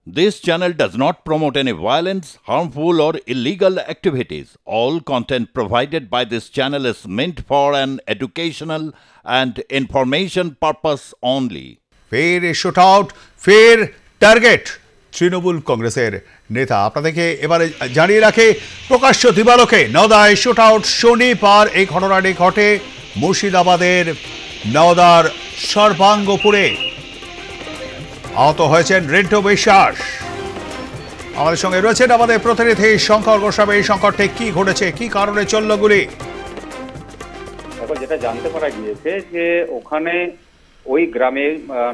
This channel does not promote any violence, harmful, or illegal activities. All content provided by this channel is meant for an educational and information purpose only. ফের shoot out, ফের target Trinamool কংগ্রেসের নেতা। আপনাদেরকে এবারে জানিয়ে রাখে প্রকাশ্য দিবালোকে নওদায় shoot out শনিবার। এই ঘটনাটি ঘটে মুর্শিদাবাদের নওদার সর্বাঙ্গপুরে। আহত হয়েছেন রিন্টু বিশ্বাস। আমাদের সঙ্গে রয়েছেন আমাদের প্রতিনিধি শঙ্কর গোস্বামী। এই শঙ্কর, কি ঘটেছে, কি কারণে চলল গুলি? এখন যেটা জানতে পারা গিয়েছে যে ওখানে ওই গ্রামে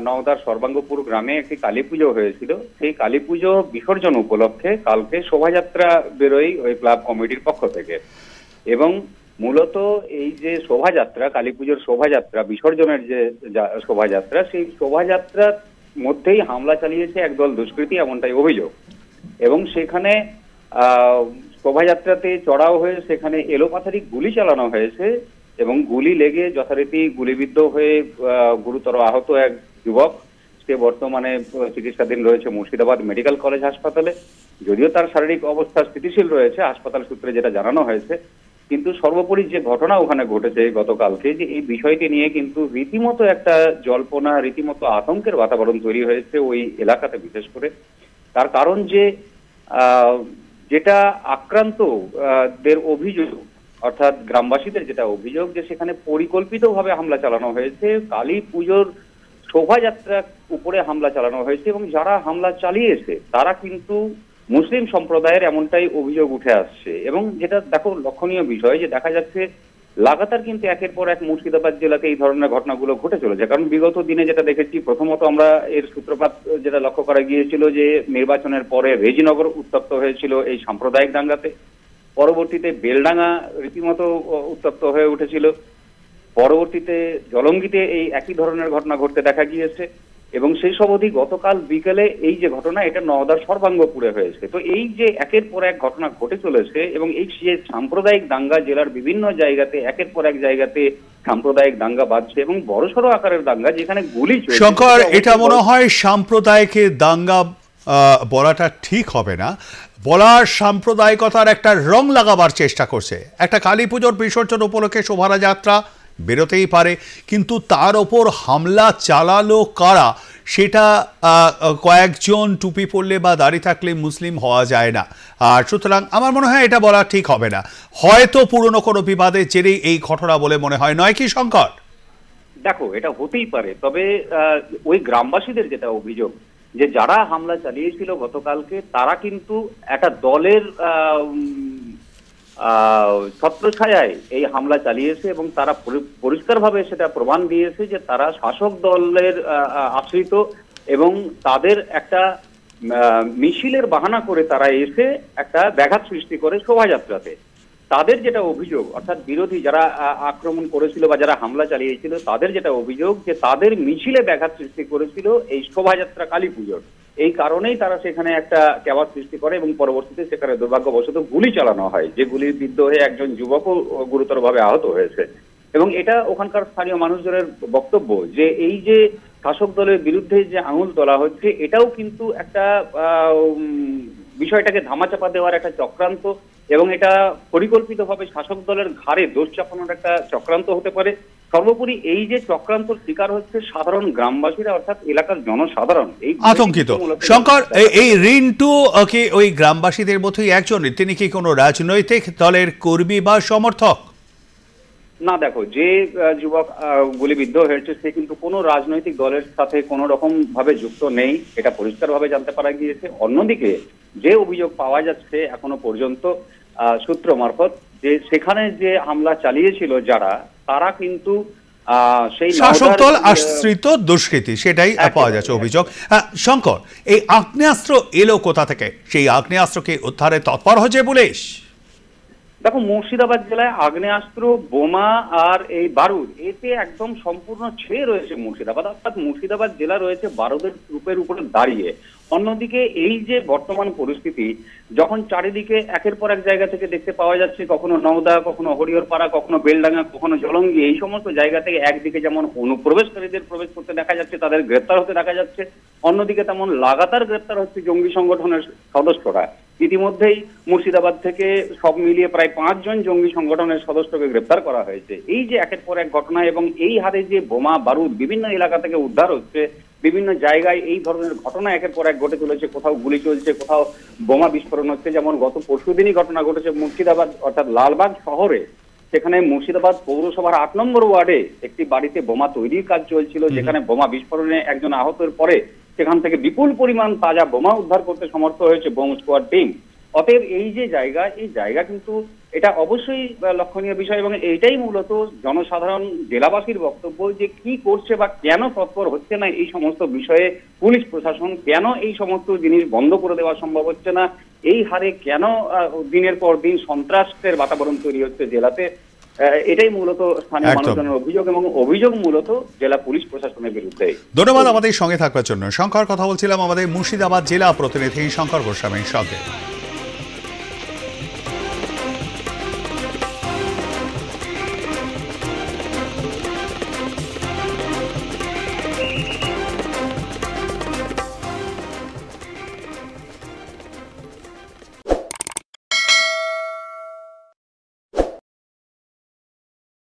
নওদার সর্বাঙ্গপুর গ্রামে একটি কালী পুজো হয়েছিল। সেই কালী পুজো বিসর্জন উপলক্ষে কালকে শোভাযাত্রা বেরোয় ওই ক্লাব কমিটির পক্ষ থেকে, এবং মূলত এই যে শোভাযাত্রা, কালী পুজোর শোভাযাত্রা, বিসর্জনের যে শোভাযাত্রা, সেই শোভাযাত্রার মধ্যেই হামলা চালিয়েছে একদল দুষ্কৃতী, এমনটাই অভিযোগ। এবং সেখানে শোভাযাত্রাতে চড়াও হয়ে সেখানে এলোপাথারি গুলি চালানো হয়েছে এবং গুলি লেগে যথারীতি গুলিবিদ্ধ হয়ে গুরুতর আহত এক যুবক। সে বর্তমানে চিকিৎসাধীন রয়েছে মুর্শিদাবাদ মেডিকেল কলেজ হাসপাতালে। যদিও তার শারীরিক অবস্থা স্থিতিশীল রয়েছে হাসপাতাল সূত্রে যেটা জানানো হয়েছে, কিন্তু সর্বোপরি যে ঘটনা ওখানে ঘটেছে গতকালকে, যে এই বিষয়টি নিয়ে কিন্তু রীতিমতো একটা জল্পনা, রীতিমতো আতঙ্কের বাতাবরণ তৈরি হয়েছে ওই এলাকাতে। বিশেষ করে তার কারণ যে যেটা আক্রান্তদের অভিযোগ, অর্থাৎ গ্রামবাসীদের যেটা অভিযোগ, যে সেখানে পরিকল্পিতভাবে হামলা চালানো হয়েছে, কালী পুজোর শোভাযাত্রার উপরে হামলা চালানো হয়েছে, এবং যারা হামলা চালিয়েছে তারা কিন্তু মুসলিম সম্প্রদায়ের, এমনটাই অভিযোগ উঠে আসছে। এবং যেটা দেখো লক্ষণীয় বিষয়, যে দেখা যাচ্ছে লাগাতার কিন্তু একের পর এক মুর্শিদাবাদ জেলাতে এই ধরনের ঘটনাগুলো ঘটে চলেছে। কারণ বিগত দিনে যেটা দেখেছি, প্রথমত আমরা এর সূত্রপাত যেটা লক্ষ্য করা গিয়েছিল যে নির্বাচনের পরে রেজিনগর উত্তপ্ত হয়েছিল এই সাম্প্রদায়িক দাঙ্গাতে। পরবর্তীতে বেলডাঙ্গা রীতিমতো উত্তপ্ত হয়ে উঠেছিল। পরবর্তীতে জলঙ্গিতে এই একই ধরনের ঘটনা ঘটতে দেখা গিয়েছে, এবং সেই সব অবধি গতকাল বিকেলে এই যে ঘটনা, এটা নওদার সর্বাঙ্গপুরে হয়েছে। তো এই যে একের পর এক ঘটনা ঘটে চলেছে, এবং এই যে সাম্প্রদায়িক দাঙ্গা জেলার বিভিন্ন জায়গাতে একের পর এক জায়গাতে সাম্প্রদায়িক দাঙ্গা বাজছে, এবং বড়সড় আকারের দাঙ্গা যেখানে গুলি চলছে। শঙ্কর, এটা মনে হয় সাম্প্রদায়িক দাঙ্গা বলাটা ঠিক হবে না, বলার সাম্প্রদায়িকতার একটা রং লাগাবার চেষ্টা করছে। একটা কালী পুজোর বিসর্জন উপলক্ষে শোভাযাত্রা বেরোতেই পারে, কিন্তু তার ওপর হামলা চালালো কারা, সেটা কয়েকজন টুপি পরলে বা দাড়ি থাকলে মুসলিম হওয়া যায় না। আর সুতরাং আমার মনে হয় এটা বলা ঠিক হবে না। হয়তো পুরনো কোনো বিবাদের জেরেই এই ঘটনা বলে মনে হয়, নয় কি শঙ্কর? দেখো, এটা হতেই পারে, তবে ওই গ্রামবাসীদের যেটা অভিযোগ, যে যারা হামলা চালিয়েছিল গতকালকে, তারা কিন্তু একটা দলের ছত্রছায়ায় এই হামলা চালিয়েছে, এবং তারা পরিষ্কারভাবে সেটা প্রমাণ দিয়েছে যে তারা শাসক দলের আশ্রিত, এবং তাদের একটা মিছিলের বাহানা করে তারা এসে একটা ব্যাঘাত সৃষ্টি করে শোভাযাত্রাতে। তাদের যেটা অভিযোগ, অর্থাৎ বিরোধী যারা আক্রমণ করেছিল বা যারা হামলা চালিয়েছিল, তাদের যেটা অভিযোগ, যে তাদের মিছিলে ব্যাঘাত সৃষ্টি করেছিল এই শোভাযাত্রা কালী পুজোর। এই কারণেই তারা সেখানে একটা ক্যাওয়াজ সৃষ্টি করে, এবং পরবর্তীতে সেখানে দুর্ভাগ্যবশত গুলি চালানো হয়, যে গুলির বিদ্ধ হয়ে একজন যুবকও গুরুতরভাবে আহত হয়েছে। এবং এটা ওখানকার স্থানীয় মানুষজনের বক্তব্য, যে এই যে শাসক দলের বিরুদ্ধে যে আঙুল তোলা হচ্ছে, এটাও কিন্তু একটা বিষয়টাকে ধামাচাপা দেওয়ার একটা চক্রান্ত, এবং এটা পরিকল্পিতভাবে শাসক দলের ঘাড়ে দোষ চাপানোর একটা চক্রান্ত হতে পারে। সর্বোপরি এই যে চক্রান্তর শিকার হচ্ছে সাধারণ গ্রামবাসীরা, অর্থাৎ এলাকার জনসাধারণ এই আতঙ্কিত। শঙ্কর, এই রিন্টু কি ওই গ্রামবাসীদের মধ্যেই একজন? তিনি কি কোনো রাজনৈতিক দলের কর্মী বা সমর্থক? না, দেখো, যে যুবক গুলিবিদ্ধ হয়েছে সে কিন্তু কোনো রাজনৈতিক দলের সাথে কোনো রকম ভাবে যুক্ত নেই, এটা পরিষ্কারভাবে জানতে পারা গিয়েছে। অন্যদিকে যে অভিযোগ পাওয়া যাচ্ছে এখনো পর্যন্ত সূত্র মারফত, যে সেখানে যে হামলা চালিয়েছিল যারা, তারা কিন্তু সেই শাসক দল আশ্রিত দুষ্কৃতী, সেটাই পাওয়া যাচ্ছে অভিযোগ। শঙ্কর, এই আগ্নেয়াস্ত্র এলো কোথা থেকে? সেই আগ্নেয়াস্ত্রকে উদ্ধারে তৎপর হয়েছে পুলিশ? দেখো, মুর্শিদাবাদ জেলায় আগ্নেয়াস্ত্র, বোমা আর এই বারুদ, এতে একদম সম্পূর্ণ ছেয়ে রয়েছে মুর্শিদাবাদ। অর্থাৎ মুর্শিদাবাদ জেলা রয়েছে বারুদের রূপের উপরে দাঁড়িয়ে। অন্যদিকে এই যে বর্তমান পরিস্থিতি, যখন চারিদিকে একের পর এক জায়গা থেকে দেখতে পাওয়া যাচ্ছে, কখনো নওদা, কখনো হরিহরপাড়া, কখনো বেলডাঙ্গা, কখনো জলঙ্গি, এই সমস্ত জায়গা থেকে একদিকে যেমন অনুপ্রবেশকারীদের প্রবেশ করতে দেখা যাচ্ছে, তাদের গ্রেপ্তার হতে দেখা যাচ্ছে, অন্যদিকে তেমন লাগাতার গ্রেপ্তার হচ্ছে জঙ্গি সংগঠনের সদস্যরা। ইতিমধ্যেই মুর্শিদাবাদ থেকে সব মিলিয়ে প্রায় 5 জন জঙ্গি সংগঠনের সদস্যকে গ্রেপ্তার করা হয়েছে। এই যে একের পর এক ঘটনা এবং এই হারে যে বোমা বারুদ বিভিন্ন এলাকা থেকে উদ্ধার হচ্ছে, বিভিন্ন জায়গায় এই ধরনের ঘটনা একের পর এক ঘটে চলেছে, কোথাও গুলি চলছে, কোথাও বোমা বিস্ফোরণ হচ্ছে। যেমন গত পরশুদিনই ঘটনা ঘটেছে মুর্শিদাবাদ অর্থাৎ লালবাগ শহরে, সেখানে মুর্শিদাবাদ পৌরসভার 8 নম্বর ওয়ার্ডে একটি বাড়িতে বোমা তৈরির কাজ চলছিল, যেখানে বোমা বিস্ফোরণে একজন আহতের পরে সেখান থেকে বিপুল পরিমাণ তাজা বোমা উদ্ধার করতে সমর্থ হয়েছে বোম স্কোয়াড টিম। অতএব এই যে জায়গা, এই জায়গা কিন্তু এটা অবশ্যই লক্ষণীয় বিষয় এবং এইটাই মূলত জনসাধারণ জেলাবাসীর বক্তব্য যে কি করছে বা কেন তৎপর হচ্ছে না এই সমস্ত বিষয়ে পুলিশ প্রশাসন, কেন এই সমস্ত জিনিস বন্ধ করে দেওয়া সম্ভব হচ্ছে না, এই হারে কেন দিনের পর দিন সন্ত্রাসের বাতাবরণ তৈরি হচ্ছে জেলাতে, এটাই মূলত স্থানীয় মানুষজনের অভিযোগ এবং অভিযোগ মূলত জেলা পুলিশ প্রশাসনের বিরুদ্ধে। ধন্যবাদ আমাদের সঙ্গে থাকবার জন্য। শঙ্কর, কথা বলছিলাম আমাদের মুর্শিদাবাদ জেলা প্রতিনিধি শঙ্কর গোস্বামীর সঙ্গে।